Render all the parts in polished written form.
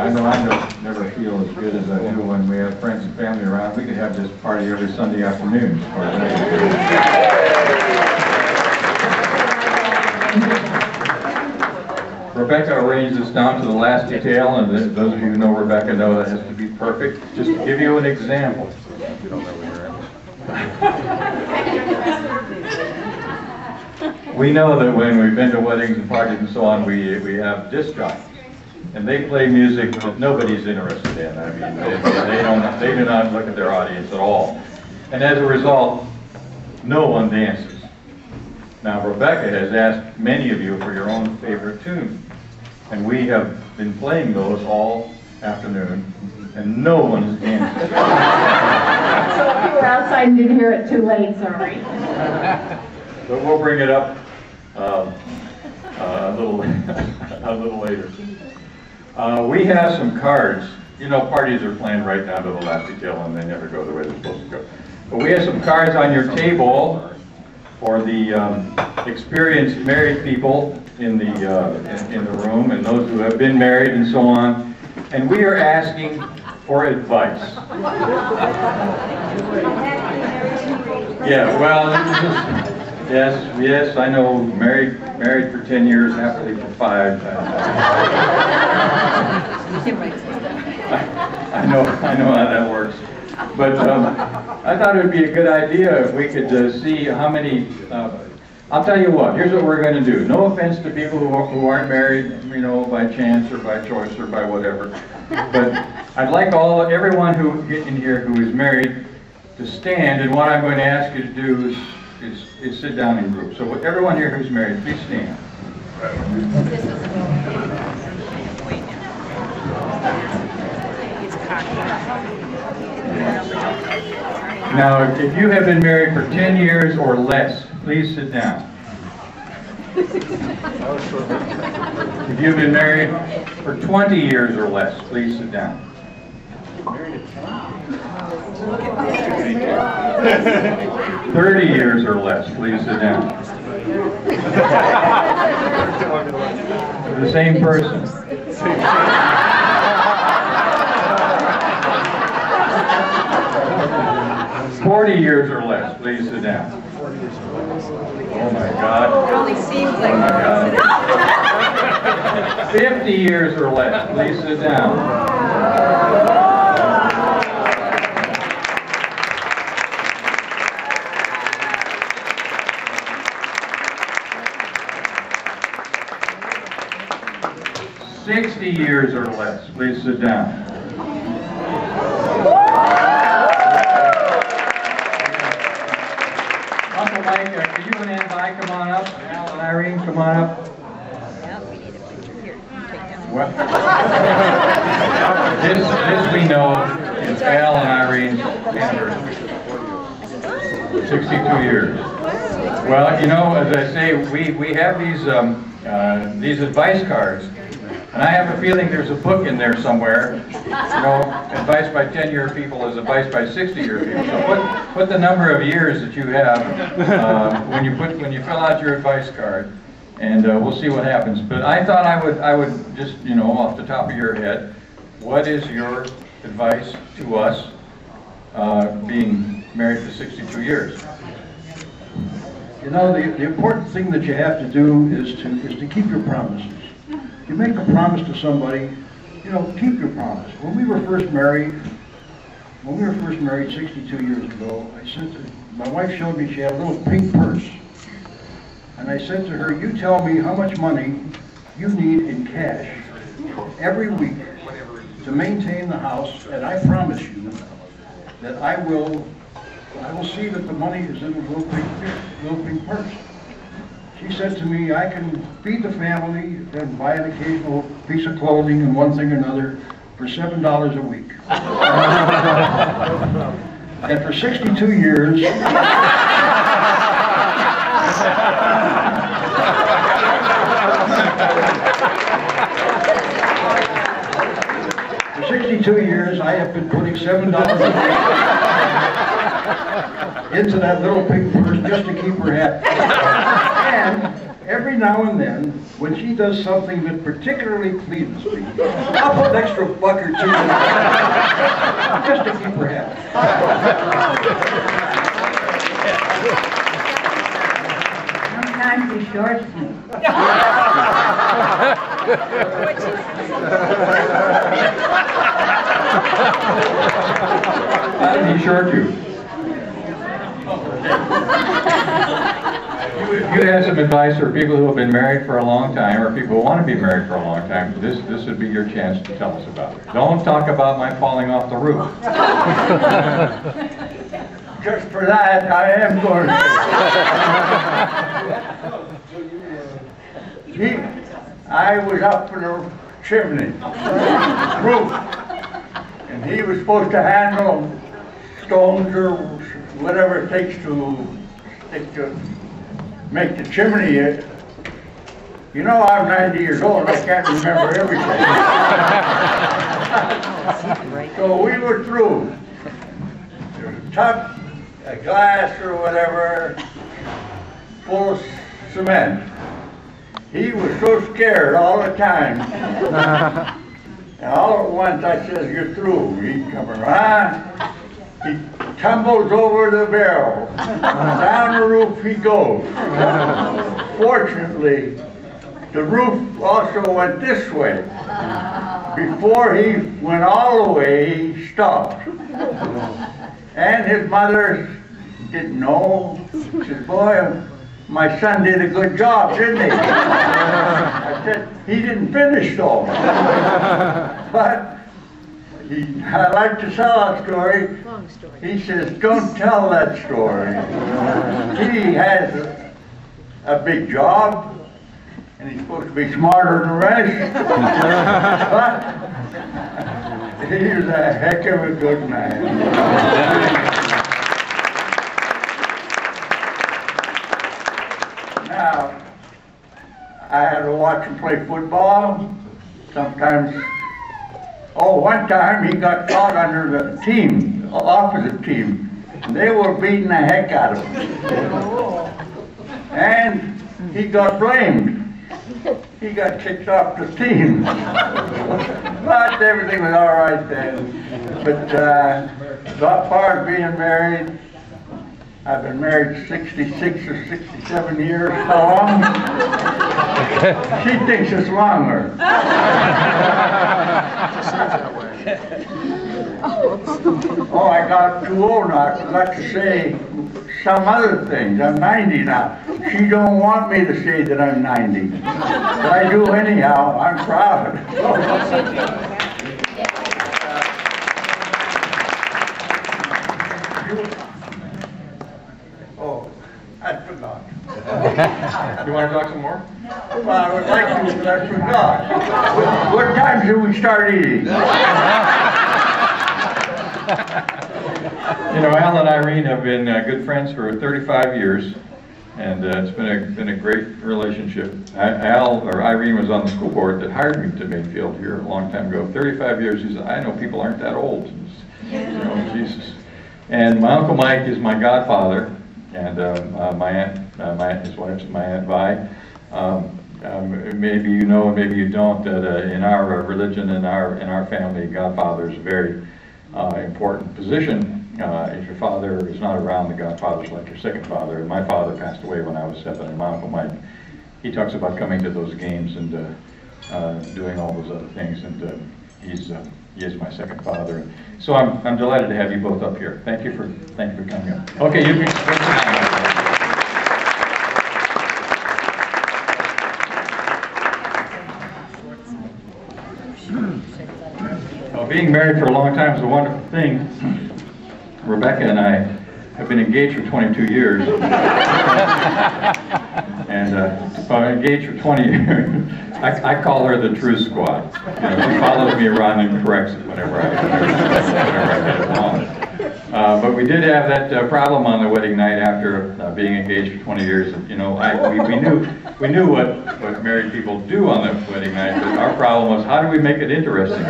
I never feel as good as I do when we have friends and family around. We could have this party every Sunday afternoon. Rebecca arranged this down to the last detail, and those of you who know Rebecca know that has to be perfect. Just to give you an example. You don't know where you're at. We know that when we've been to weddings and parties and so on, we have disc jockeys. And they play music that nobody's interested in. I mean, they do not look at their audience at all. And as a result, no one dances. Now, Rebecca has asked many of you for your own favorite tune. And we have been playing those all afternoon, and no one is dancing. So if you were outside and didn't hear it too late, sorry. But we'll bring it up a little later. We have some cards. You know, parties are planned right down to the last detail, and they never go the way they're supposed to go. But we have some cards on your table for the experienced married people in the room, and those who have been married and so on. And we are asking for advice. Yeah, well, yes, I know. Married for 10 years, happily for 5. I know how that works. But I thought it would be a good idea if we could see how many. I'll tell you what. Here's what we're going to do. No offense to people who aren't married, you know, by chance or by choice or by whatever. But I'd like everyone who in here who is married to stand. And what I'm going to ask you to do is sit down in groups. So everyone here who's married, please stand. Now, if you have been married for 10 years or less, please sit down. If you've been married for 20 years or less, please sit down. 30 years or less, please sit down. The same person. 40 years or less, please sit down. Oh my God. It only seems like 50 years or less, please sit down. 60 years or less, please sit down. Uncle Mike, are you and Aunt Vi, come on up. Al and Irene, come on up. Yeah, we need a picture here. Take that. Well, this we know is Al and Irene's anniversary. 62 years. Well, you know, as I say, we have these advice cards. And I have a feeling there's a book in there somewhere. You know, advice by 10-year people is advice by 60-year people. So put the number of years that you have when you fill out your advice card, and we'll see what happens. But I thought I would just, you know, off the top of your head, what is your advice to us being married for 62 years? You know, the important thing that you have to do is to keep your promises. You make a promise to somebody, you know, keep your promise. When we were first married 62 years ago, my wife showed me she had a little pink purse. And I said to her, you tell me how much money you need in cash every week to maintain the house, and I promise you that I will see that the money is in the little pink purse. She said to me, I can feed the family and buy an occasional piece of clothing and one thing or another for $7 a week. And for 62 years, for 62 years, I have been putting $7 a week into that little pink purse just to keep her happy. And every now and then, when she does something that particularly pleases me, I'll put an extra buck or two in it, just to keep her happy. Sometimes he shorts me. How did he short you? You have some advice for people who have been married for a long time, or people who want to be married for a long time. This would be your chance to tell us about it. Don't talk about my falling off the roof. Just for that, I am going to. I was up in a chimney, roof, and he was supposed to handle stones or whatever it takes to make the chimney. You know, I'm 90 years old, I can't remember everything. So we were through. There was a tub, a glass or whatever, full of cement. He was so scared all the time. And all at once I says, "You're through." He come around, he tumbles over the barrel. Down the roof he goes. Fortunately, the roof also went this way. Before he went all the way, he stopped. And his mother didn't know. She said, "Boy, my son did a good job, didn't he?" I said, "He didn't finish though." But I like to tell that story. Long story. He says, "Don't tell that story." He has a big job, and he's supposed to be smarter than the rest. But he was a heck of a good man. Now, I had to watch him play football. Sometimes, one time he got caught under the team, opposite team. They were beating the heck out of him. And he got blamed. He got kicked off the team. But everything was all right then. But as far as being married, I've been married 66 or 67 years. How long? She thinks it's longer. Oh, I got too old now. I forgot to say some other things. I'm 90 now. She don't want me to say that I'm 90. But I do anyhow. I'm proud. Oh, I forgot. You want to talk some more? Well, I would like to, but I forgot. What time should we start eating? You know, Al and Irene have been good friends for 35 years, and it's been a great relationship. Irene was on the school board that hired me to Mayfield here a long time ago. 35 years. She said, "I know people aren't that old." You know, Jesus. And my Uncle Mike is my godfather, and my aunt, his wife's my Aunt Vi. Maybe you know, and maybe you don't, that in our religion, in our family, godfather is a very important position. If your father is not around, the godfather's like your second father. And my father passed away when I was 7, and my Uncle Mike, he talks about coming to those games and doing all those other things, and he is my second father. So I'm delighted to have you both up here. Thank you for coming up. Okay, you can. Well, being married for a long time is a wonderful thing. Rebecca and I have been engaged for 22 years. And engaged for 20 years. I call her the True Squad. You know, she follows me around and corrects it whenever I get it wrong. But we did have that problem on the wedding night after being engaged for 20 years. You know, we knew what married people do on the wedding night, but our problem was, how do we make it interesting?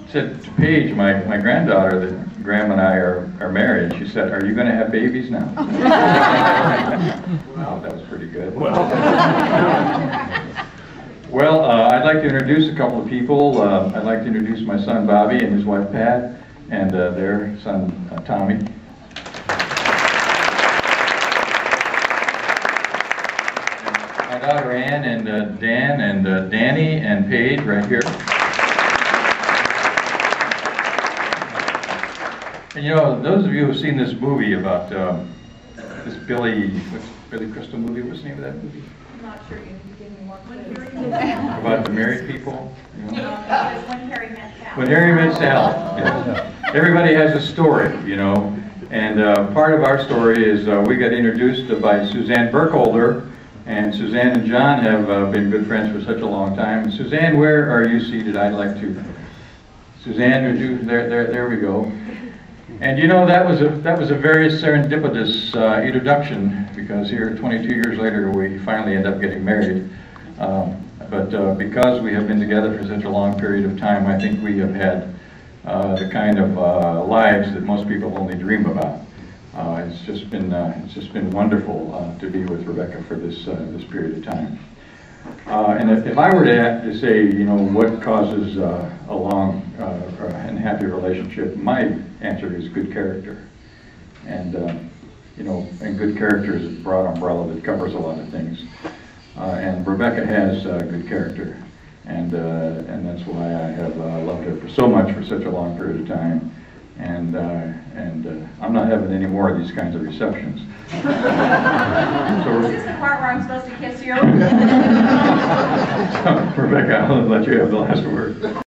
said to Paige, my granddaughter, that Graham and I are married, she said, "Are you going to have babies now?" Well, that was pretty good. Well, I'd like to introduce a couple of people. I'd like to introduce my son Bobby and his wife Pat, and their son Tommy. My daughter Ann and Dan and Danny and Paige right here. And you know, those of you who've seen this movie about this Billy Crystal movie, what's the name of that movie? I'm not sure you can give me more clues. About the married people? You know? When Harry Met Sally. When Harry Met Sally. Yes. Everybody has a story, you know, and part of our story is we got introduced by Suzanne Burkholder, and Suzanne and John have been good friends for such a long time. Suzanne, where are you seated? I'd like to. Suzanne, would you? There we go. And you know, that was a very serendipitous introduction, because here 22 years later we finally end up getting married. But because we have been together for such a long period of time, I think we have had the kind of lives that most people only dream about. It's just been wonderful to be with Rebecca for this period of time. And if I were to say, you know, what causes a long and happy relationship, my answer is good character. And you know, and good character is a broad umbrella that covers a lot of things. And Rebecca has good character, and that's why I have loved her for so much for such a long period of time. And I'm not having any more of these kinds of receptions. Is this the part where I'm supposed to kiss you? Rebecca, I'll let you have the last word.